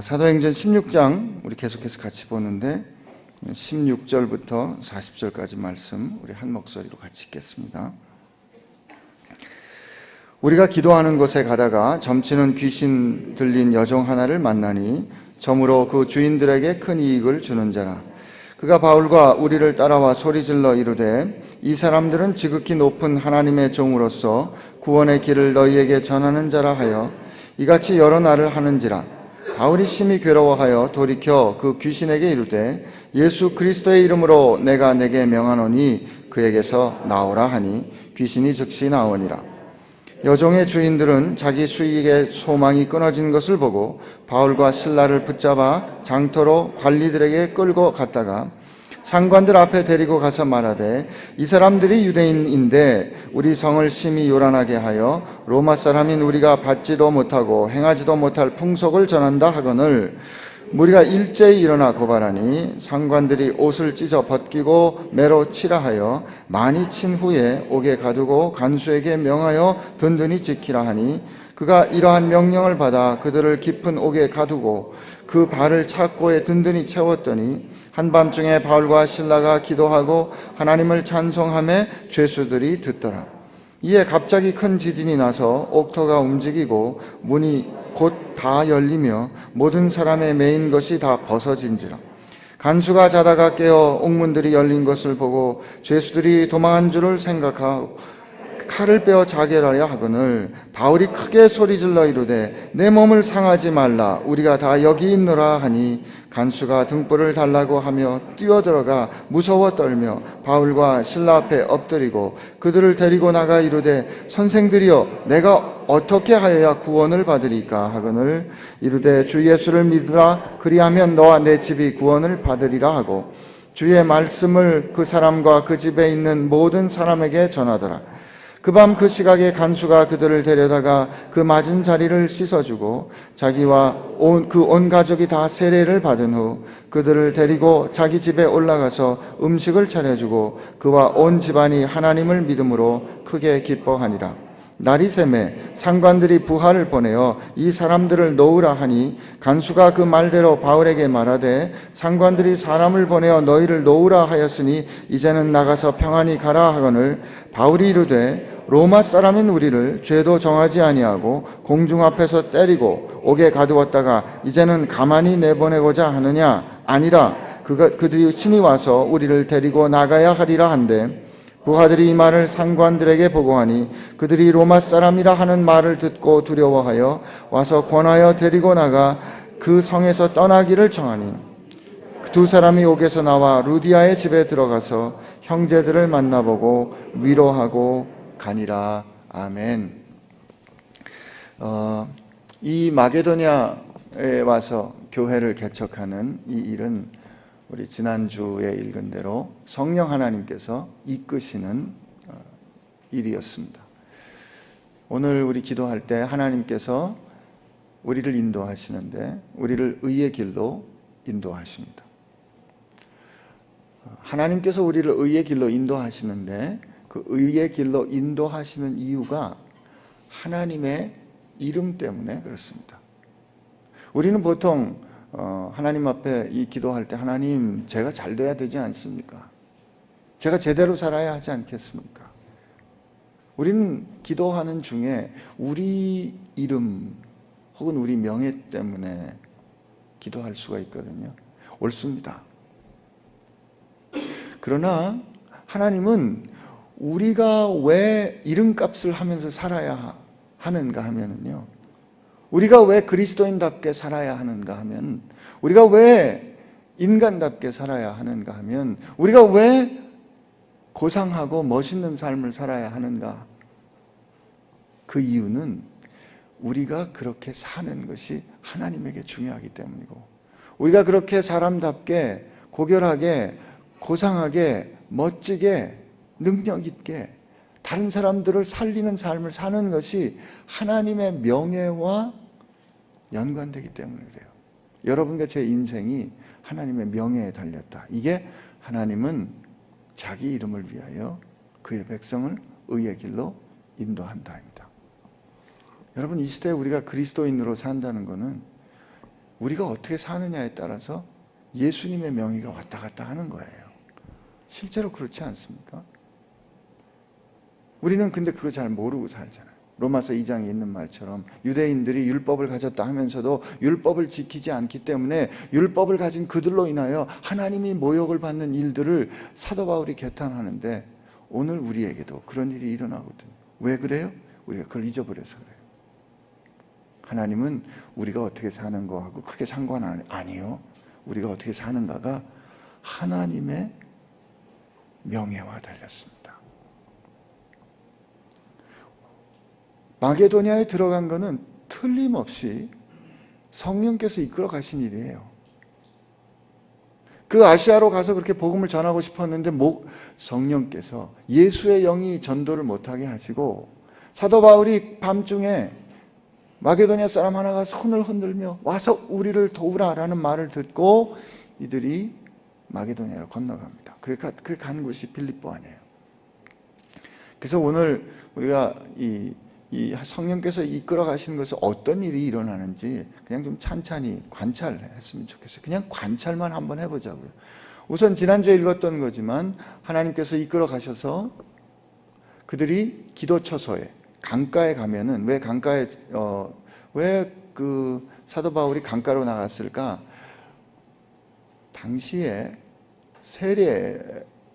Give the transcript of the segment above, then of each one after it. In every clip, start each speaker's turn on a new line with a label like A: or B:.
A: 사도행전 16장 우리 계속해서 같이 보는데 16절부터 40절까지 말씀 우리 한 목소리로 같이 읽겠습니다. 우리가 기도하는 곳에 가다가 점치는 귀신 들린 여종 하나를 만나니 점으로 그 주인들에게 큰 이익을 주는 자라. 그가 바울과 우리를 따라와 소리질러 이르되 이 사람들은 지극히 높은 하나님의 종으로서 구원의 길을 너희에게 전하는 자라 하여 이같이 여러 날을 하는지라. 바울이 심히 괴로워하여 돌이켜 그 귀신에게 이르되 예수 그리스도의 이름으로 내가 내게 명하노니 그에게서 나오라 하니 귀신이 즉시 나오니라. 여종의 주인들은 자기 수익의 소망이 끊어진 것을 보고 바울과 실라를 붙잡아 장터로 관리들에게 끌고 갔다가 상관들 앞에 데리고 가서 말하되 이 사람들이 유대인인데 우리 성을 심히 요란하게 하여 로마 사람인 우리가 받지도 못하고 행하지도 못할 풍속을 전한다 하거늘 무리가 일제히 일어나 고발하니 상관들이 옷을 찢어 벗기고 매로 치라 하여 많이 친 후에 옥에 가두고 간수에게 명하여 든든히 지키라 하니 그가 이러한 명령을 받아 그들을 깊은 옥에 가두고 그 발을 착고에 든든히 채웠더니 한밤중에 바울과 실라가 기도하고 하나님을 찬송하며 죄수들이 듣더라. 이에 갑자기 큰 지진이 나서 옥터가 움직이고 문이 곧 다 열리며 모든 사람의 매인 것이 다 벗어진지라. 간수가 자다가 깨어 옥문들이 열린 것을 보고 죄수들이 도망한 줄을 생각하고 칼을 빼어 자결하려 하거늘 바울이 크게 소리질러 이르되 내 몸을 상하지 말라 우리가 다 여기 있노라 하니 간수가 등불을 달라고 하며 뛰어들어가 무서워 떨며 바울과 실라 앞에 엎드리고 그들을 데리고 나가 이르되 선생들이여 내가 어떻게 하여야 구원을 받으리까 하거늘 이르되 주 예수를 믿으라 그리하면 너와 내 집이 구원을 받으리라 하고 주의 말씀을 그 사람과 그 집에 있는 모든 사람에게 전하더라. 그 밤 그 시각에 간수가 그들을 데려다가 그 맞은 자리를 씻어주고 자기와 온 가족이 다 세례를 받은 후 그들을 데리고 자기 집에 올라가서 음식을 차려주고 그와 온 집안이 하나님을 믿음으로 크게 기뻐하니라. 날이 새매 상관들이 부하를 보내어 이 사람들을 놓으라 하니 간수가 그 말대로 바울에게 말하되 상관들이 사람을 보내어 너희를 놓으라 하였으니 이제는 나가서 평안히 가라 하거늘 바울이 이르되 로마 사람인 우리를 죄도 정하지 아니하고 공중 앞에서 때리고 옥에 가두었다가 이제는 가만히 내보내고자 하느냐 아니라 그들이 친히 와서 우리를 데리고 나가야 하리라 한데 부하들이 이 말을 상관들에게 보고하니 그들이 로마 사람이라 하는 말을 듣고 두려워하여 와서 권하여 데리고 나가 그 성에서 떠나기를 청하니 그 두 사람이 옥에서 나와 루디아의 집에 들어가서 형제들을 만나보고 위로하고 가니라. 아멘. 이 마게도냐에 와서 교회를 개척하는 이 일은 우리 지난주에 읽은 대로 성령 하나님께서 이끄시는 일이었습니다. 오늘 우리 기도할 때 하나님께서 우리를 인도하시는데 우리를 의의 길로 인도하십니다. 하나님께서 우리를 의의 길로 인도하시는데 그 의의 길로 인도하시는 이유가 하나님의 이름 때문에 그렇습니다. 우리는 보통 하나님 앞에 이 기도할 때 하나님 제가 잘 돼야 되지 않습니까? 제가 제대로 살아야 하지 않겠습니까? 우리는 기도하는 중에 우리 이름 혹은 우리 명예 때문에 기도할 수가 있거든요. 옳습니다. 그러나 하나님은 우리가 왜 이름값을 하면서 살아야 하는가 하면은요, 우리가 왜 그리스도인답게 살아야 하는가 하면, 우리가 왜 인간답게 살아야 하는가 하면, 우리가 왜 고상하고 멋있는 삶을 살아야 하는가, 그 이유는 우리가 그렇게 사는 것이 하나님에게 중요하기 때문이고, 우리가 그렇게 사람답게 고결하게 고상하게 멋지게 능력 있게 다른 사람들을 살리는 삶을 사는 것이 하나님의 명예와 연관되기 때문에 그래요. 여러분과 제 인생이 하나님의 명예에 달렸다. 이게 하나님은 자기 이름을 위하여 그의 백성을 의의 길로 인도한다입니다. 여러분, 이 시대에 우리가 그리스도인으로 산다는 것은 우리가 어떻게 사느냐에 따라서 예수님의 명의가 왔다 갔다 하는 거예요. 실제로 그렇지 않습니까? 우리는 근데 그거 잘 모르고 살잖아요. 로마서 2장에 있는 말처럼 유대인들이 율법을 가졌다 하면서도 율법을 지키지 않기 때문에 율법을 가진 그들로 인하여 하나님이 모욕을 받는 일들을 사도 바울이 개탄하는데, 오늘 우리에게도 그런 일이 일어나거든요. 왜 그래요? 우리가 그걸 잊어버려서 그래요. 하나님은 우리가 어떻게 사는 거하고 크게 상관 아니요. 우리가 어떻게 사는가가 하나님의 명예와 달렸습니다. 마게도냐에 들어간 것은 틀림없이 성령께서 이끌어 가신 일이에요. 그 아시아로 가서 그렇게 복음을 전하고 싶었는데 성령께서 예수의 영이 전도를 못하게 하시고, 사도 바울이 밤중에 마게도냐 사람 하나가 손을 흔들며 와서 우리를 도우라라는 말을 듣고 이들이 마게도냐로 건너갑니다. 그렇게 간 곳이 빌립보 아니에요. 그래서 오늘 우리가 이 성령께서 이끌어 가시는 것은 어떤 일이 일어나는지 그냥 좀 찬찬히 관찰했으면 좋겠어요. 그냥 관찰만 한번 해보자고요. 우선 지난주에 읽었던 거지만 하나님께서 이끌어 가셔서 그들이 기도처소에, 강가에 가면은, 왜 그 사도 바울이 강가로 나갔을까? 당시에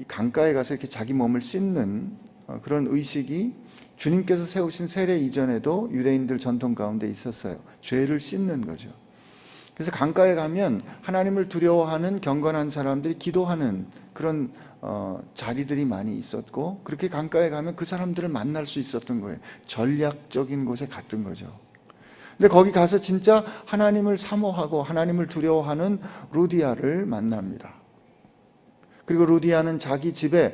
A: 강가에 가서 이렇게 자기 몸을 씻는 그런 의식이 주님께서 세우신 세례 이전에도 유대인들 전통 가운데 있었어요. 죄를 씻는 거죠. 그래서 강가에 가면 하나님을 두려워하는 경건한 사람들이 기도하는 그런 자리들이 많이 있었고, 그렇게 강가에 가면 그 사람들을 만날 수 있었던 거예요. 전략적인 곳에 갔던 거죠. 근데 거기 가서 진짜 하나님을 사모하고 하나님을 두려워하는 루디아를 만납니다. 그리고 루디아는 자기 집에,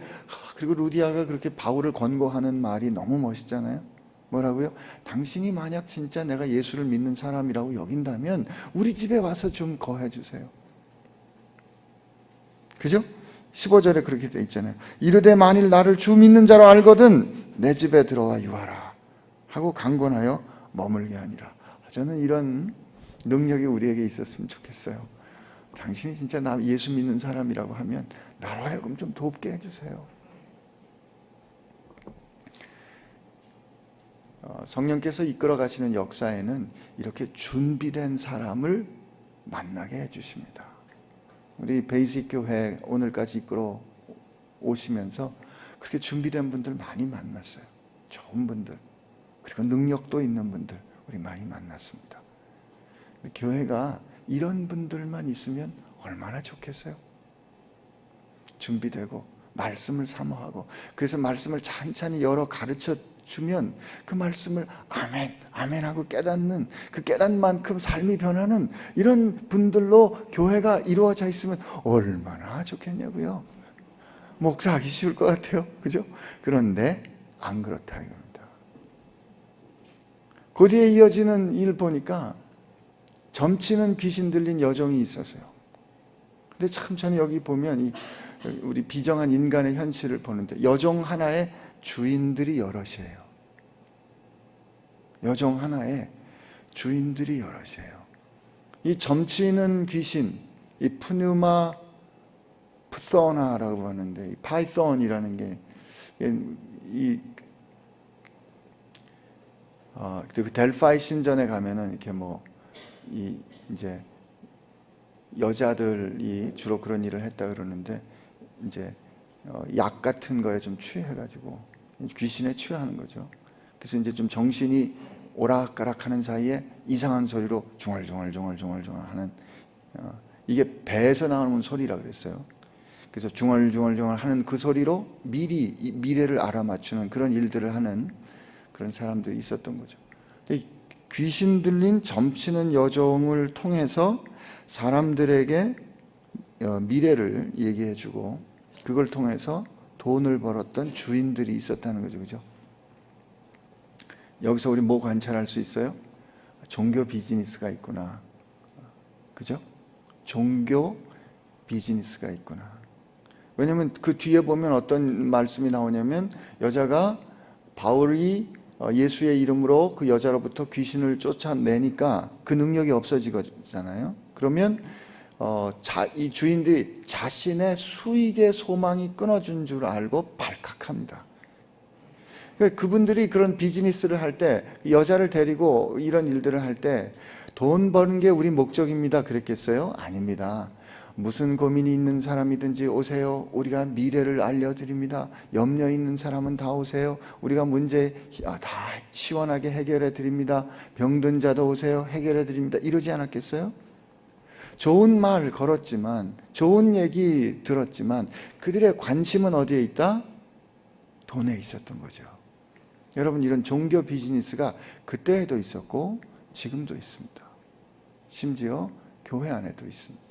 A: 그리고 루디아가 그렇게 바울을 권고하는 말이 너무 멋있잖아요. 뭐라고요? 당신이 만약 진짜 내가 예수를 믿는 사람이라고 여긴다면 우리 집에 와서 좀 거해 주세요. 그죠? 15절에 그렇게 돼 있잖아요. 이르되 만일 나를 주 믿는 자로 알거든 내 집에 들어와 유하라 하고 강권하여 머물게 하니라. 저는 이런 능력이 우리에게 있었으면 좋겠어요. 당신이 진짜 나 예수 믿는 사람이라고 하면 나로 하여금 좀 돕게 해주세요. 성령께서 이끌어 가시는 역사에는 이렇게 준비된 사람을 만나게 해주십니다. 우리 베이직 교회 오늘까지 이끌어 오시면서 그렇게 준비된 분들 많이 만났어요. 좋은 분들, 그리고 능력도 있는 분들 우리 많이 만났습니다. 교회가 이런 분들만 있으면 얼마나 좋겠어요. 준비되고 말씀을 사모하고, 그래서 말씀을 찬찬히 열어 가르쳐 주면 그 말씀을 아멘, 아멘 하고 깨닫는, 그 깨닫만큼 삶이 변하는 이런 분들로 교회가 이루어져 있으면 얼마나 좋겠냐고요. 목사하기 쉬울 것 같아요. 그죠? 그런데 안 그렇다 이겁니다. 그 뒤에 이어지는 일 보니까 점치는 귀신 들린 여종이 있었어요. 근데 참 저는 여기 보면 우리 비정한 인간의 현실을 보는데, 여종 하나에 주인들이 여럿이에요. 여종 하나에 주인들이 여럿이에요. 이 점치는 귀신, 이 푸뉴마 푸소나라고 하는데, 이 파이썬이라는 게 그 델파이 신전에 가면은 이렇게 이제 여자들이 주로 그런 일을 했다 그러는데, 이제 약 같은 거에 좀 취해가지고 귀신에 취하는 거죠. 그래서 이제 좀 정신이 오락가락하는 사이에 이상한 소리로 중얼중얼 하는, 이게 배에서 나오는 소리라 그랬어요. 그래서 중얼중얼 하는 그 소리로 미래를 알아맞추는 그런 일들을 하는 그런 사람들이 있었던 거죠. 귀신 들린 점치는 여종을 통해서 사람들에게 미래를 얘기해주고, 그걸 통해서 돈을 벌었던 주인들이 있었다는 거죠. 그죠? 여기서 우리 뭐 관찰할 수 있어요? 종교 비즈니스가 있구나. 그죠? 종교 비즈니스가 있구나. 왜냐면 그 뒤에 보면 어떤 말씀이 나오냐면, 여자가 바울이 예수의 이름으로 그 여자로부터 귀신을 쫓아내니까 그 능력이 없어지잖아요. 그러면 이 주인들이 자신의 수익의 소망이 끊어진 줄 알고 발칵합니다. 그분들이 그런 비즈니스를 할 때, 여자를 데리고 이런 일들을 할 때 돈 버는 게 우리 목적입니다 그랬겠어요? 아닙니다. 무슨 고민이 있는 사람이든지 오세요. 우리가 미래를 알려드립니다. 염려 있는 사람은 다 오세요. 우리가 문제 다 시원하게 해결해 드립니다. 병든 자도 오세요. 해결해 드립니다. 이러지 않았겠어요? 좋은 말 걸었지만, 좋은 얘기 들었지만 그들의 관심은 어디에 있다? 돈에 있었던 거죠. 여러분, 이런 종교 비즈니스가 그때에도 있었고 지금도 있습니다. 심지어 교회 안에도 있습니다.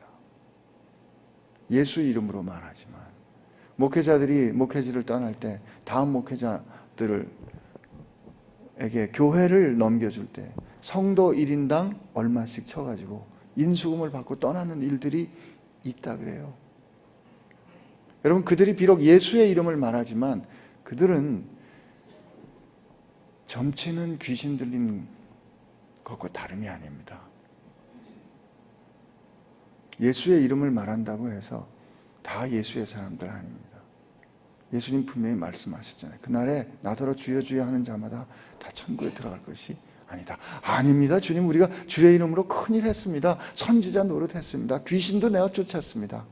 A: 예수 이름으로 말하지만 목회자들이 목회지를 떠날 때 다음 목회자들에게 교회를 넘겨줄 때 성도 1인당 얼마씩 쳐가지고 인수금을 받고 떠나는 일들이 있다 그래요. 여러분, 그들이 비록 예수의 이름을 말하지만 그들은 점치는 귀신 들린 것과 다름이 아닙니다. 예수의 이름을 말한다고 해서 다 예수의 사람들 아닙니다. 예수님 분명히 말씀하셨잖아요. 그날에 나더러 주여 주여 하는 자마다 다 천국에 들어갈 것이 아니다. 아닙니다. 주님, 우리가 주의 이름으로 큰일 했습니다. 선지자 노릇했습니다. 귀신도 내어 쫓았습니다.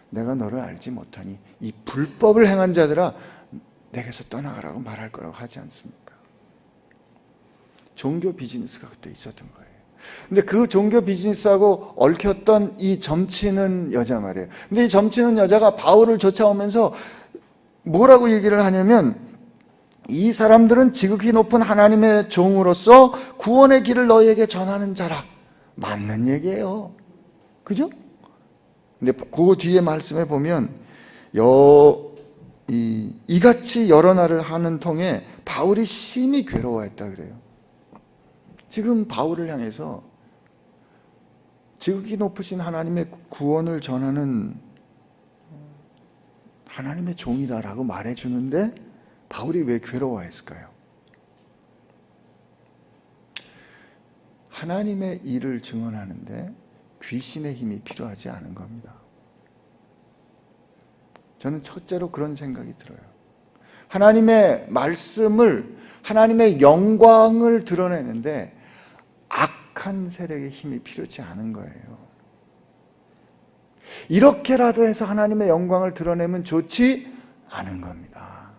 A: 내가 너를 알지 못하니 이 불법을 행한 자들아 내게서 떠나가라고 말할 거라고 하지 않습니까? 종교 비즈니스가 그때 있었던 거예요. 근데 그 종교 비즈니스하고 얽혔던 이 점치는 여자 말이에요. 근데 이 점치는 여자가 바울을 쫓아오면서 뭐라고 얘기를 하냐면, 이 사람들은 지극히 높은 하나님의 종으로서 구원의 길을 너희에게 전하는 자라. 맞는 얘기예요. 그죠? 근데 그 뒤에 말씀에 보면 이같이 여러 날을 하는 통에 바울이 심히 괴로워했다 그래요. 지금 바울을 향해서 지극히 높으신 하나님의 구원을 전하는 하나님의 종이다라고 말해주는데 바울이 왜 괴로워했을까요? 하나님의 일을 증언하는데 귀신의 힘이 필요하지 않은 겁니다. 저는 첫째로 그런 생각이 들어요. 하나님의 말씀을, 하나님의 영광을 드러내는데 악한 세력의 힘이 필요치 않은 거예요. 이렇게라도 해서 하나님의 영광을 드러내면 좋지 않은 겁니다.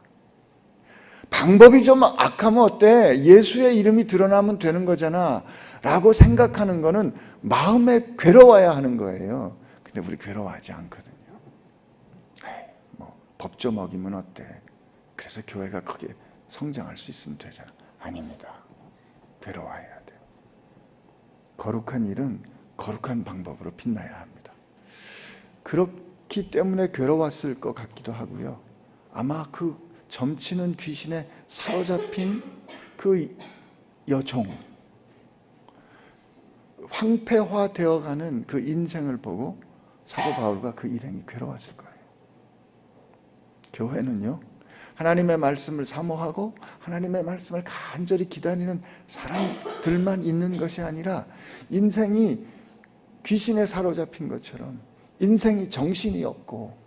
A: 방법이 좀 악하면 어때? 예수의 이름이 드러나면 되는 거잖아 라고 생각하는 거는 마음에 괴로워야 하는 거예요. 근데 우리 괴로워하지 않거든요. 법 좀 어기면 어때? 그래서 교회가 크게 성장할 수 있으면 되잖아. 아닙니다. 괴로워해야 돼요. 거룩한 일은 거룩한 방법으로 빛나야 합니다. 그렇기 때문에 괴로웠을 것 같기도 하고요. 아마 그 점치는 귀신에 사로잡힌 그 여종, 황폐화되어가는 그 인생을 보고 사도 바울과 그 일행이 괴로웠을 거예요. 교회는요, 하나님의 말씀을 사모하고 하나님의 말씀을 간절히 기다리는 사람들만 있는 것이 아니라 인생이 귀신에 사로잡힌 것처럼 인생이 정신이 없고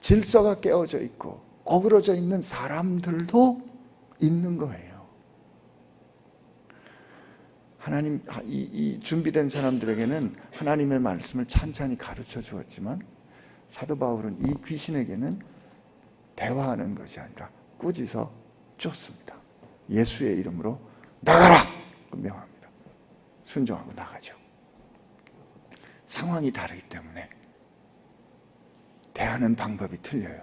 A: 질서가 깨어져 있고 어그러져 있는 사람들도 있는 거예요. 하나님, 이 준비된 사람들에게는 하나님의 말씀을 찬찬히 가르쳐 주었지만 사도 바울은 이 귀신에게는 대화하는 것이 아니라 꾸짖어 쫓습니다. 예수의 이름으로 나가라! 명합니다. 순종하고 나가죠. 상황이 다르기 때문에 대하는 방법이 틀려요.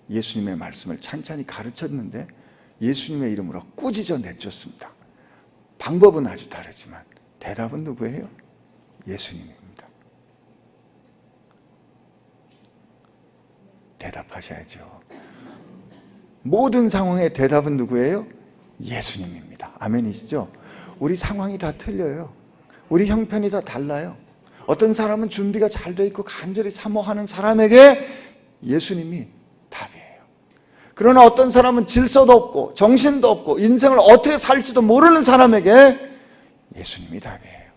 A: 예수님의 말씀을 찬찬히 가르쳤는데 예수님의 이름으로 꾸짖어 내쫓습니다. 방법은 아주 다르지만 대답은 누구예요? 예수님입니다. 대답하셔야죠. 모든 상황의 대답은 누구예요? 예수님입니다. 아멘이시죠? 우리 상황이 다 틀려요. 우리 형편이 다 달라요. 어떤 사람은 준비가 잘 돼 있고 간절히 사모하는 사람에게 예수님이 답이에요. 그러나 어떤 사람은 질서도 없고 정신도 없고 인생을 어떻게 살지도 모르는 사람에게 예수님이 답이에요.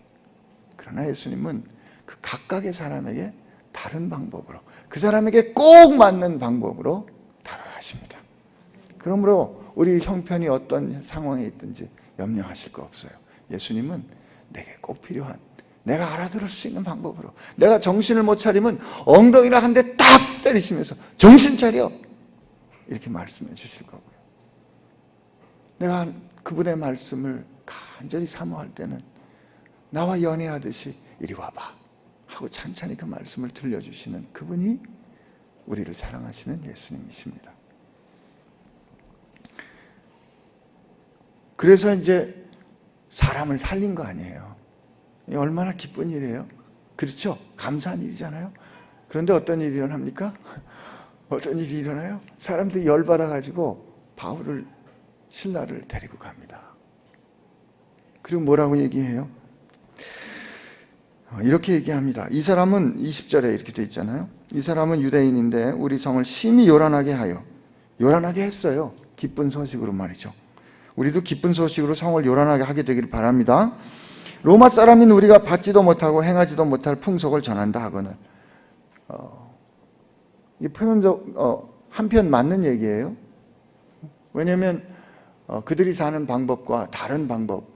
A: 그러나 그러나 예수님은 그 각각의 사람에게 다른 방법으로, 그 사람에게 꼭 맞는 방법으로 다가가십니다. 그러므로 우리 형편이 어떤 상황에 있든지 염려하실 거 없어요. 예수님은 내게 꼭 필요한, 내가 알아들을 수 있는 방법으로, 내가 정신을 못 차리면 엉덩이를 한 대 딱 때리시면서 정신 차려! 이렇게 말씀해 주실 거고요. 내가 그분의 말씀을 간절히 사모할 때는 나와 연애하듯이 이리 와봐 하고 찬찬히 그 말씀을 들려주시는 그분이 우리를 사랑하시는 예수님이십니다. 그래서 이제 사람을 살린 거 아니에요. 얼마나 기쁜 일이에요. 그렇죠? 감사한 일이잖아요. 그런데 어떤 일이 일어납니까? 어떤 일이 일어나요? 사람들이 열받아가지고 바울을, 신라를 데리고 갑니다. 그리고 뭐라고 얘기해요? 이렇게 얘기합니다. 이 사람은 20절에 이렇게 돼 있잖아요. 이 사람은 유대인인데 우리 성을 심히 요란하게 하여, 요란하게 했어요. 기쁜 소식으로 말이죠. 우리도 기쁜 소식으로 성을 요란하게 하게 되기를 바랍니다. 로마 사람인 우리가 받지도 못하고 행하지도 못할 풍속을 전한다 하거늘. 이 표현적 한편 맞는 얘기예요. 왜냐하면 그들이 사는 방법과 다른 방법.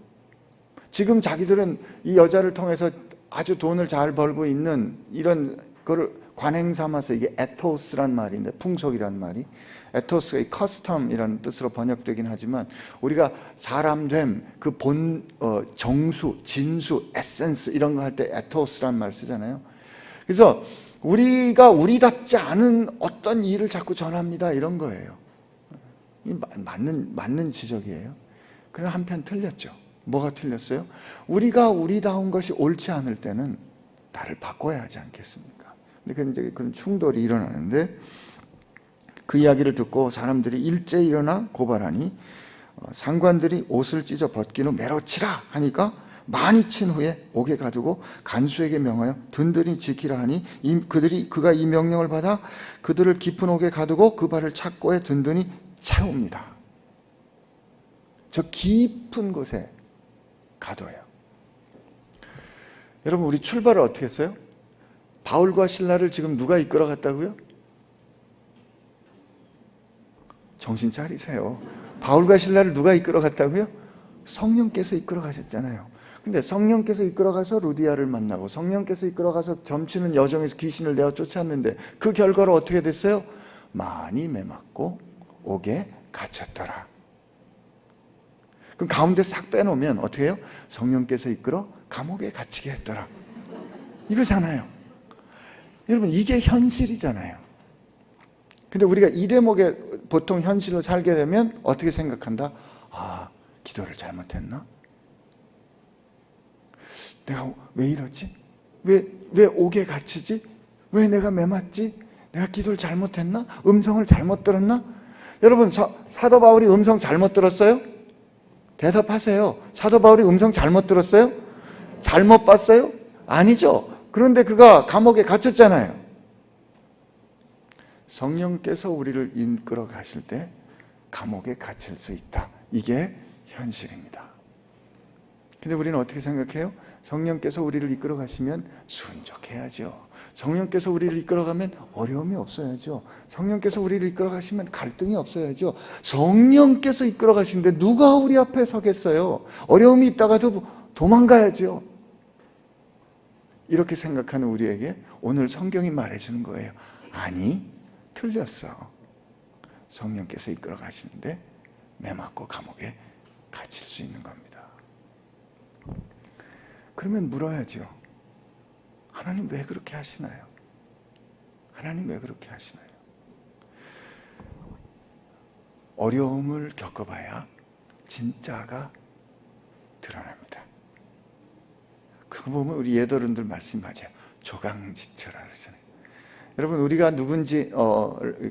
A: 지금 자기들은 이 여자를 통해서 아주 돈을 잘 벌고 있는 이런 거를 관행 삼아서, 이게 에토스란 말인데, 풍속이란 말이 에토스가 이 커스텀이라는 뜻으로 번역되긴 하지만 우리가 사람됨, 그 정수, 진수, 에센스 이런 거 할 때 에토스란 말 쓰잖아요. 그래서 우리가 우리답지 않은 어떤 일을 자꾸 전합니다, 이런 거예요. 맞는 지적이에요. 그러나 한편 틀렸죠. 뭐가 틀렸어요? 우리가 우리다운 것이 옳지 않을 때는 나를 바꿔야 하지 않겠습니까? 근데 이제 그런 충돌이 일어나는데, 그 이야기를 듣고 사람들이 일제 일어나 고발하니 상관들이 옷을 찢어 벗긴 후 매로 치라 하니까 많이 친 후에 옥에 가두고 간수에게 명하여 든든히 지키라 하니 그가 이 명령을 받아 그들을 깊은 옥에 가두고 그 발을 착고에 든든히 채웁니다. 저 깊은 곳에 가둬요. 여러분, 우리 출발을 어떻게 했어요? 바울과 신라를 지금 누가 이끌어 갔다고요? 정신 차리세요. 바울과 신라를 누가 이끌어 갔다고요? 성령께서 이끌어 가셨잖아요. 근데 성령께서 이끌어 가서 루디아를 만나고, 성령께서 이끌어 가서 점치는 여정에서 귀신을 내어 쫓았는데, 그 결과로 어떻게 됐어요? 많이 매맞고 옥에 갇혔더라. 그럼 가운데 싹 빼놓으면 어떻게 해요? 성령께서 이끌어 감옥에 갇히게 했더라. 이거잖아요. 여러분, 이게 현실이잖아요. 근데 우리가 이 대목에 보통 현실로 살게 되면 어떻게 생각한다? 아, 기도를 잘못했나? 내가 왜 이러지? 왜 옥에 갇히지? 왜 내가 매맞지? 내가 기도를 잘못했나? 음성을 잘못 들었나? 여러분, 사도 바울이 음성 잘못 들었어요? 대답하세요. 사도 바울이 음성 잘못 들었어요? 잘못 봤어요? 아니죠. 그런데 그가 감옥에 갇혔잖아요. 성령께서 우리를 이끌어 가실 때 감옥에 갇힐 수 있다. 이게 현실입니다. 근데 우리는 어떻게 생각해요? 성령께서 우리를 이끌어 가시면 순종해야죠. 성령께서 우리를 이끌어 가면 어려움이 없어야죠. 성령께서 우리를 이끌어 가시면 갈등이 없어야죠. 성령께서 이끌어 가시는데 누가 우리 앞에 서겠어요? 어려움이 있다가도 도망가야죠. 이렇게 생각하는 우리에게 오늘 성경이 말해주는 거예요. 아니, 틀렸어. 성령께서 이끌어 가시는데 매맞고 감옥에 갇힐 수 있는 겁니다. 그러면 물어야죠. 하나님 왜 그렇게 하시나요? 하나님 왜 그렇게 하시나요? 어려움을 겪어봐야 진짜가 드러납니다. 그러고 보면 우리 예더른들 말씀이 맞아요. 조강지처라 그러잖아요. 여러분, 우리가 누군지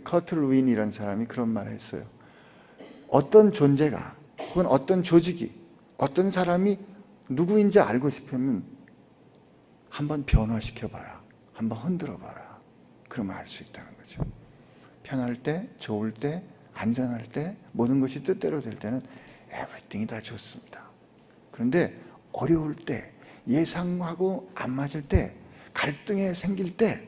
A: 커트 루인이라는 사람이 그런 말을 했어요. 어떤 존재가, 혹은 어떤 조직이, 어떤 사람이 누구인지 알고 싶으면 한번 변화시켜봐라. 한번 흔들어봐라. 그러면 알 수 있다는 거죠. 편할 때, 좋을 때, 안전할 때, 모든 것이 뜻대로 될 때는 everything이 다 좋습니다. 그런데 어려울 때,
B: 예상하고 안 맞을 때, 갈등이 생길 때,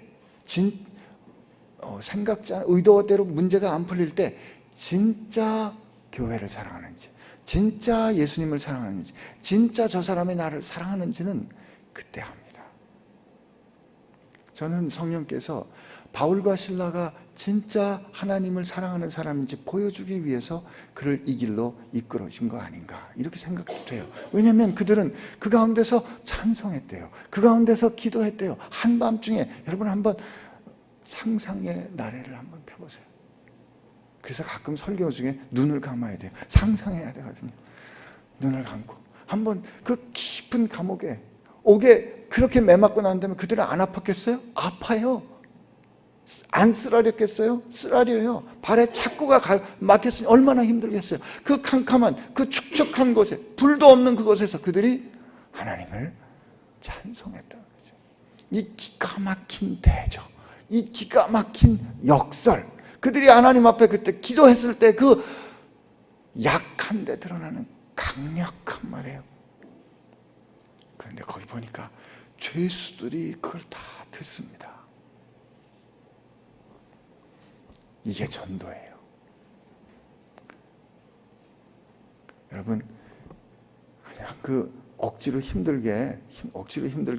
B: 생각지 않은 의도대로 문제가 안 풀릴 때 진짜 교회를 사랑하는지, 진짜 예수님을 사랑하는지, 진짜 저 사람이 나를 사랑하는지는 그때 합니다. 저는 성령께서 바울과 실라가 진짜 하나님을 사랑하는 사람인지 보여주기 위해서 그를 이 길로 이끌어준 거 아닌가, 이렇게 생각이 돼요. 왜냐하면 그들은 그 가운데서 찬송했대요. 그 가운데서 기도했대요. 한밤중에. 여러분 한번 상상의 나래를 한번 펴보세요. 그래서 가끔 설교 중에 눈을 감아야 돼요. 상상해야 되거든요. 눈을 감고 한번 그 깊은 감옥에 옥에 그렇게 매맞고 난 다음에 그들은 안 아팠겠어요? 아파요. 안 쓰라렸겠어요? 쓰라려요. 발에 착고가 막혔으니 얼마나 힘들겠어요. 그 캄캄한, 그 축축한 곳에, 불도 없는 그곳에서 그들이 하나님을 찬송했다는 거죠. 이 기가 막힌 대저, 이 기가 막힌 역설, 그들이 하나님 앞에 그때 기도했을 때 그 약한데 드러나는 강력한 말이에요. 그런데 거기 보니까 죄수들이 그걸 다 듣습니다. 이게 전도예요. 여러분, 그냥 그 억지로 힘들게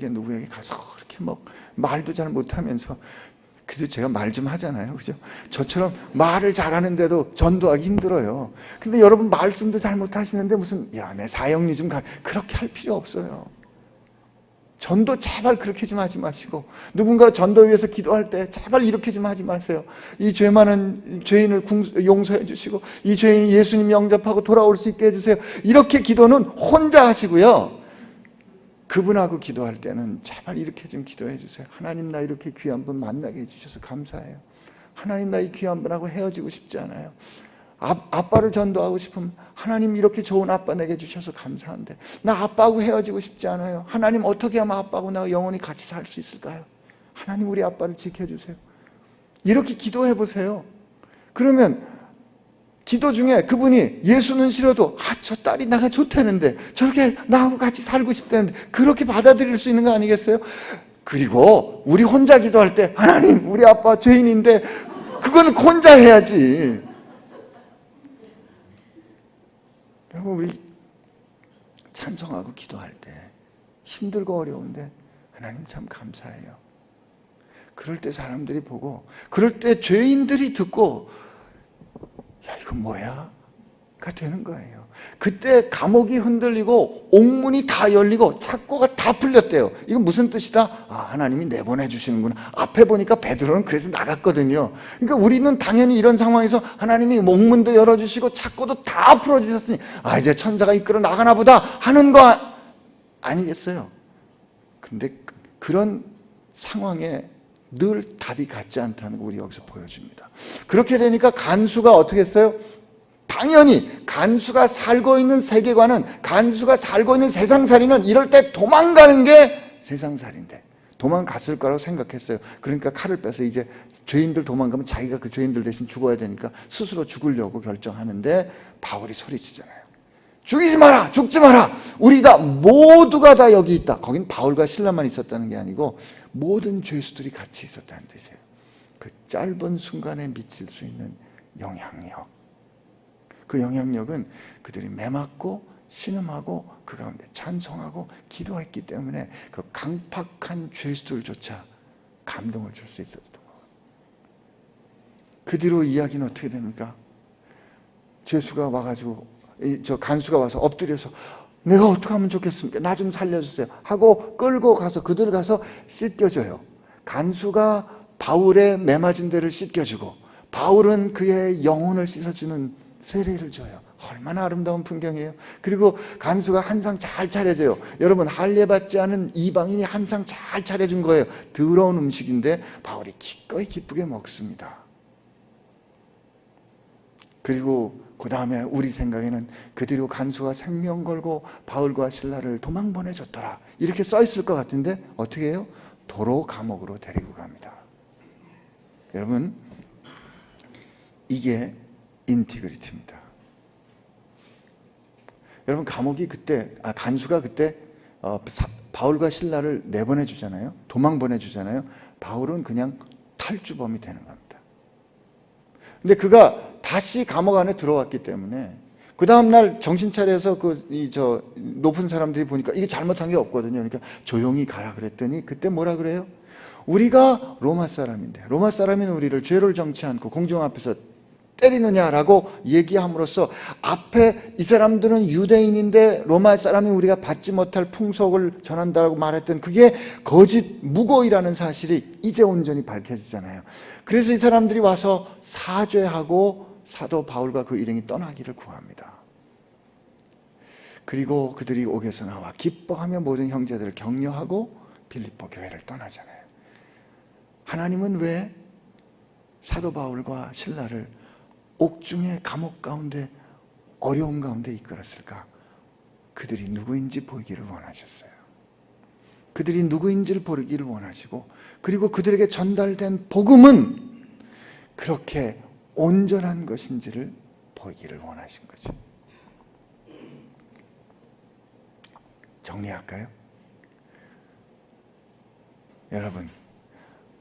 B: 누구에게 가서 그렇게 막 말도 잘 못하면서, 그래도 제가 말 좀 하잖아요, 그죠? 저처럼 말을 잘하는데도 전도하기 힘들어요. 근데 여러분 말씀도 잘 못하시는데 무슨 내 사형리 좀 그렇게 할 필요 없어요. 전도 제발 그렇게 좀 하지 마시고, 누군가 전도 위해서 기도할 때 제발 이렇게 좀 하지 마세요. 이 죄 많은 죄인을 용서해 주시고 이 죄인이 예수님 영접하고 돌아올 수 있게 해주세요. 이렇게 기도는 혼자 하시고요, 그분하고 기도할 때는 제발 이렇게 좀 기도해 주세요. 하나님, 나 이렇게 귀한 분 만나게 해주셔서 감사해요. 하나님, 나 이 귀한 분하고 헤어지고 싶지 않아요. 아빠를 전도하고 싶으면 하나님, 이렇게 좋은 아빠 내게 주셔서 감사한데 나 아빠하고 헤어지고 싶지 않아요. 하나님, 어떻게 하면 아빠하고 나 영원히 같이 살 수 있을까요? 하나님, 우리 아빠를 지켜주세요. 이렇게 기도해 보세요. 그러면 기도 중에 그분이 예수는 싫어도 저 딸이 나가 좋다는데, 저렇게 나하고 같이 살고 싶다는데, 그렇게 받아들일 수 있는 거 아니겠어요? 그리고 우리 혼자 기도할 때 하나님, 우리 아빠 죄인인데, 그건 혼자 해야지. 여러분, 우리 찬송하고 기도할 때 힘들고 어려운데 하나님 참 감사해요. 그럴 때 사람들이 보고, 그럴 때 죄인들이 듣고, 야, 이거 뭐야? 가 되는 거예요. 그때 감옥이 흔들리고 옥문이 다 열리고 착고가 다 풀렸대요. 이건 무슨 뜻이다? 하나님이 내보내 주시는구나. 앞에 보니까 베드로는 그래서 나갔거든요. 그러니까 우리는 당연히 이런 상황에서 하나님이 옥문도 열어주시고 착고도 다 풀어주셨으니 이제 천사가 이끌어 나가나 보다 하는 거 아니겠어요? 근데 그런 상황에 늘 답이 같지 않다는 거 우리 여기서 보여줍니다. 그렇게 되니까 간수가 어떻게 했어요? 당연히 간수가 살고 있는 세계관은, 간수가 살고 있는 세상살이는 이럴 때 도망가는 게 세상살인데 도망갔을 거라고 생각했어요. 그러니까 칼을 빼서 이제 죄인들 도망가면 자기가 그 죄인들 대신 죽어야 되니까 스스로 죽으려고 결정하는데 바울이 소리치잖아요. 죽이지 마라! 죽지 마라! 우리가 모두가 다 여기 있다. 거긴 바울과 실라만 있었다는 게 아니고 모든 죄수들이 같이 있었다는 뜻이에요. 그 짧은 순간에 미칠 수 있는 영향력, 그 영향력은 그들이 매맞고 신음하고 그 가운데 찬송하고 기도했기 때문에 그 강팍한 죄수들조차 감동을 줄 수 있었던 거예요. 그 뒤로 이야기는 어떻게 됩니까? 죄수가 와가지고 저 간수가 와서 엎드려서 내가 어떻게 하면 좋겠습니까? 나 좀 살려주세요 하고 끌고 가서 그들 가서 씻겨줘요. 간수가 바울의 매맞은 데를 씻겨주고 바울은 그의 영혼을 씻어주는 세례를 줘요. 얼마나 아름다운 풍경이에요. 그리고 간수가 한상 잘 차려줘요. 여러분, 할례받지 않은 이방인이 한상 잘 차려준 거예요. 더러운 음식인데 바울이 기꺼이 기쁘게 먹습니다. 그리고 그 다음에 우리 생각에는 그 뒤로 간수가 생명 걸고 바울과 실라를 도망 보내줬더라 이렇게 써 있을 것 같은데 어떻게 해요? 도로 감옥으로 데리고 갑니다. 여러분, 이게 인티그리티입니다. 여러분, 감옥이 그때 간수가 그때 바울과 신라를 내보내 주잖아요. 도망 보내주잖아요. 바울은 그냥 탈주범이 되는 겁니다. 근데 그가 다시 감옥 안에 들어왔기 때문에 그 다음날 정신 차려서 높은 사람들이 보니까 이게 잘못한 게 없거든요. 그러니까 조용히 가라 그랬더니 그때 뭐라 그래요? 우리가 로마 사람인데 로마 사람인 우리를 죄를 정치 않고 공중 앞에서 때리느냐라고 얘기함으로써 앞에 이 사람들은 유대인인데 로마 사람이 우리가 받지 못할 풍속을 전한다고 말했던 그게 거짓 무고이라는 사실이 이제 온전히 밝혀지잖아요. 그래서 이 사람들이 와서 사죄하고 사도 바울과 그 일행이 떠나기를 구합니다. 그리고 그들이 옥에서 나와 기뻐하며 모든 형제들을 격려하고 빌립보 교회를 떠나잖아요. 하나님은 왜 사도 바울과 신라를 옥중의 감옥 가운데 어려움 가운데 이끌었을까? 그들이 누구인지 보이기를 원하셨어요. 그들이 누구인지를 보이기를 원하시고 그리고 그들에게 전달된 복음은 그렇게 온전한 것인지를 보이기를 원하신 거죠. 정리할까요? 여러분,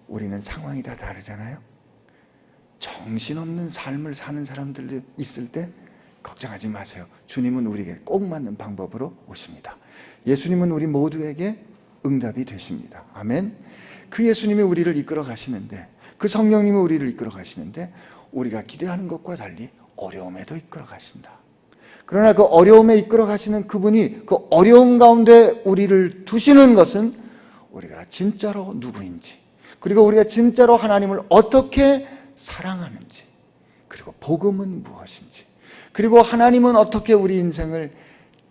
B: 우리는 상황이 다 다르잖아요. 정신없는 삶을 사는 사람들이 있을 때 걱정하지 마세요. 주님은 우리에게 꼭 맞는 방법으로 오십니다. 예수님은 우리 모두에게 응답이 되십니다. 아멘. 그 예수님이 우리를 이끌어 가시는데, 그 성령님이 우리를 이끌어 가시는데 우리가 기대하는 것과 달리 어려움에도 이끌어 가신다. 그러나 그 어려움에 이끌어 가시는 그분이 그 어려움 가운데 우리를 두시는 것은 우리가 진짜로 누구인지, 그리고 우리가 진짜로 하나님을 어떻게 사랑하는지, 그리고 복음은 무엇인지, 그리고 하나님은 어떻게 우리 인생을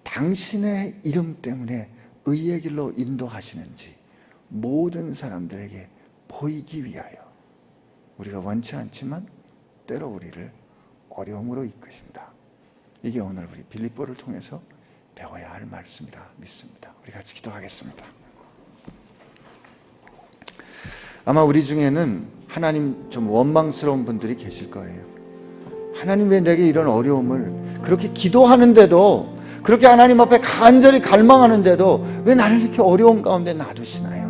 B: 당신의 이름 때문에 의의 길로 인도하시는지 모든 사람들에게 보이기 위하여 우리가 원치 않지만 때로 우리를 어려움으로 이끄신다. 이게 오늘 우리 빌립보를 통해서 배워야 할 말씀이라 믿습니다. 우리 같이 기도하겠습니다. 아마 우리 중에는 하나님 좀 원망스러운 분들이 계실 거예요. 하나님 왜 내게 이런 어려움을, 그렇게 기도하는데도, 그렇게 하나님 앞에 간절히 갈망하는데도 왜 나를 이렇게 어려움 가운데 놔두시나요?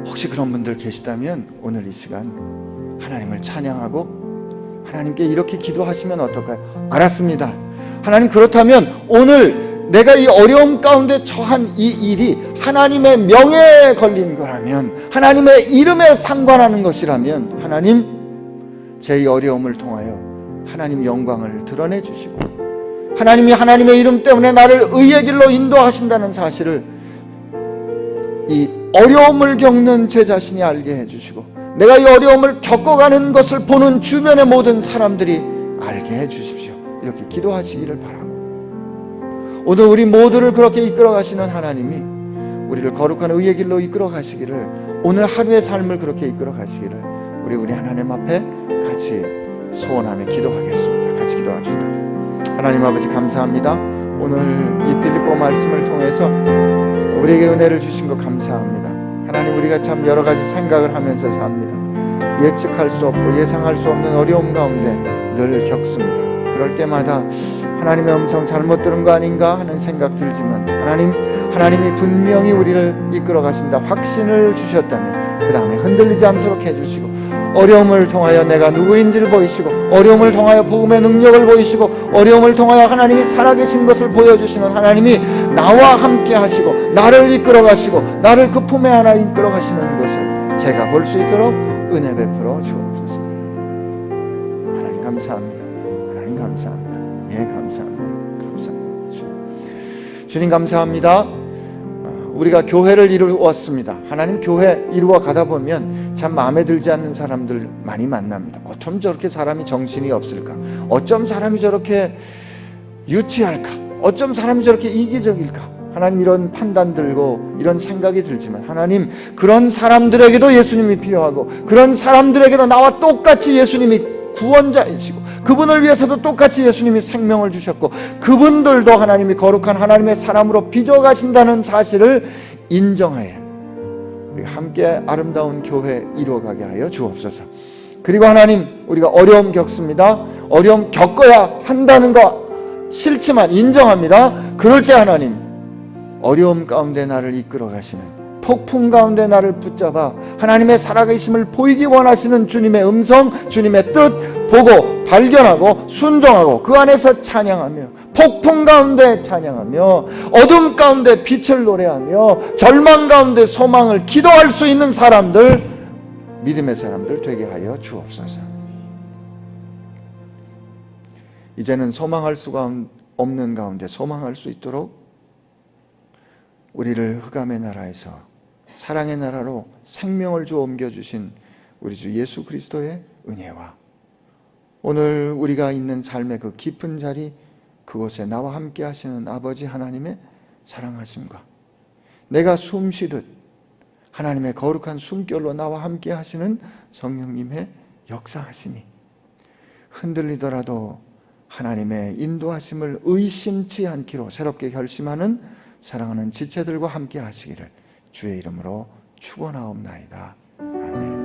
B: 혹시 그런 분들 계시다면 오늘 이 시간 하나님을 찬양하고 하나님께 이렇게 기도하시면 어떨까요? 알았습니다. 하나님, 그렇다면 오늘 내가 이 어려움 가운데 처한 이 일이 하나님의 명예에 걸린 거라면, 하나님의 이름에 상관하는 것이라면 하나님, 제 이 어려움을 통하여 하나님 영광을 드러내 주시고 하나님이 하나님의 이름 때문에 나를 의의 길로 인도하신다는 사실을 이 어려움을 겪는 제 자신이 알게 해주시고, 내가 이 어려움을 겪어가는 것을 보는 주변의 모든 사람들이 알게 해주십시오. 이렇게 기도하시기를 바랍니다. 오늘 우리 모두를 그렇게 이끌어 가시는 하나님이 우리를 거룩한 의의 길로 이끌어 가시기를, 오늘 하루의 삶을 그렇게 이끌어 가시기를 우리 하나님 앞에 같이 소원하며 기도하겠습니다. 같이 기도합시다. 하나님 아버지, 감사합니다. 오늘 이 빌립보 말씀을 통해서 우리에게 은혜를 주신 것 감사합니다. 하나님, 우리가 참 여러 가지 생각을 하면서 삽니다. 예측할 수 없고 예상할 수 없는 어려움 가운데 늘 겪습니다. 그럴 때마다 하나님의 음성 잘못 들은 거 아닌가 하는 생각 들지만, 하나님이 분명히 우리를 이끌어 가신다 확신을 주셨다면 그 다음에 흔들리지 않도록 해주시고, 어려움을 통하여 내가 누구인지를 보이시고, 어려움을 통하여 복음의 능력을 보이시고, 어려움을 통하여 하나님이 살아계신 것을 보여주시는 하나님이 나와 함께 하시고 나를 이끌어 가시고 나를 그 품에 안아 이끌어 가시는 것을 제가 볼 수 있도록 은혜 베풀어 주옵소서. 하나님 감사합니다. 하나님 감사합니다. 예, 감사합니다. 감사합니다. 주님 감사합니다. 우리가 교회를 이루었습니다. 하나님, 교회 이루어 가다 보면 참 마음에 들지 않는 사람들 많이 만납니다. 어쩜 저렇게 사람이 정신이 없을까? 어쩜 사람이 저렇게 유치할까? 어쩜 사람이 저렇게 이기적일까? 하나님, 이런 판단 들고 이런 생각이 들지만 하나님, 그런 사람들에게도 예수님이 필요하고, 그런 사람들에게도 나와 똑같이 예수님이 구원자이시고, 그분을 위해서도 똑같이 예수님이 생명을 주셨고, 그분들도 하나님이 거룩한 하나님의 사람으로 빚어가신다는 사실을 인정하여 우리 함께 아름다운 교회 이루어가게 하여 주옵소서. 그리고 하나님, 우리가 어려움 겪습니다. 어려움 겪어야 한다는 거 싫지만 인정합니다. 그럴 때 하나님 어려움 가운데 나를 이끌어 가시는, 폭풍 가운데 나를 붙잡아 하나님의 살아계심을 보이기 원하시는 주님의 음성, 주님의 뜻 보고 발견하고 순종하고 그 안에서 찬양하며, 폭풍 가운데 찬양하며, 어둠 가운데 빛을 노래하며, 절망 가운데 소망을 기도할 수 있는 사람들, 믿음의 사람들 되게 하여 주옵소서. 이제는 소망할 수가 없는 가운데 소망할 수 있도록 우리를 흑암의 나라에서 사랑의 나라로 생명을 주어 옮겨주신 우리 주 예수 그리스도의 은혜와 오늘 우리가 있는 삶의 그 깊은 자리, 그곳에 나와 함께 하시는 아버지 하나님의 사랑하심과 내가 숨쉬듯 하나님의 거룩한 숨결로 나와 함께 하시는 성령님의 역사하심이 흔들리더라도 하나님의 인도하심을 의심치 않기로 새롭게 결심하는 사랑하는 지체들과 함께 하시기를 주의 이름으로 축원하옵나이다. 아멘.